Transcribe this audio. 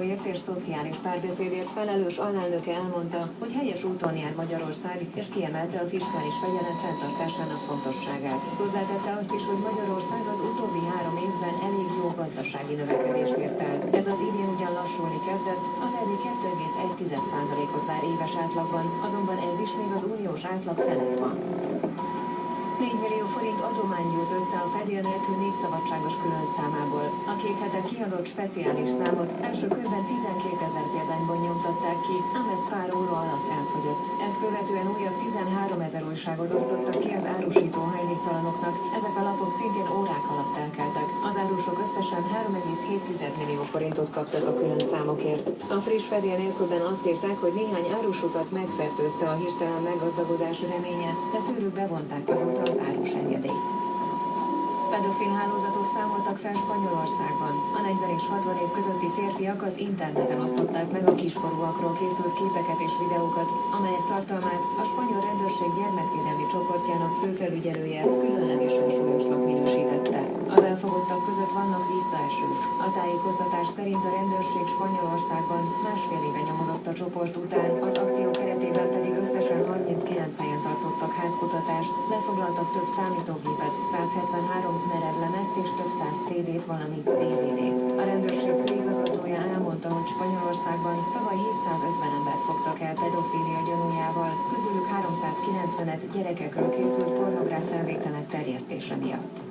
ért és szociális párbeszédért felelős alelnöke elmondta, hogy helyes úton jár Magyarország, és kiemelte a fiskális fegyelem fenntartásának fontosságát. Hozzátette azt is, hogy Magyarország az utóbbi 3 évben elég jó gazdasági növekedést ért el. Ez az idén ugyan lassulni kezdett, az eddig 2,1%-ot vár éves átlagban, azonban ez is még az uniós átlag felett van. 4 millió forint adomány gyűlt össze a fedél nélkül népszabadságos különszámából. A 2 hete kiadott speciális számot első körben 12 000 példányban nyomtatták ki, ám ez pár óra alatt elfogyott. Ezt követően újabb 13 000 újságot osztottak ki az árusító hajléktalanoknak, ezek a lapok szintén órák alatt elkeltek. Az árusok összesen 3,7 millió forintot kaptak a külön számokért. A friss fedél nélkülben azt írták, hogy néhány árusukat megfertőzte a hirtelen meggazdagodás reménye, de tőlük bevonták azóta az árus engedélyt. Pedofil hálózatok számoltak fel Spanyolországban. A 40 és 60 év közötti férfiak az interneten osztották meg a kiskorúakról készült képeket és videókat, amelyek tartalmát a spanyol rendőrség gyermekvédelmi csoportjának főfelügyelője különlegesen súlyosnak minősítette. Az elfogottak között vannak visszaesők. A tájékoztatás szerint a rendőrség Spanyolországban másfél éve nyomozott a csoport után, az akció keretében pedig összesen 39 helyen tartottak házkutatást, lefoglaltak több számítógépet, 173 meredlemezt és több száz CD-t, valamint DVD-t. A rendőrség főigazgatója elmondta, hogy Spanyolországban tavaly 750 embert fogtak el pedofília gyanújával, közülük 390-et gyerekekről készült pornográf felvételek terjesztése miatt.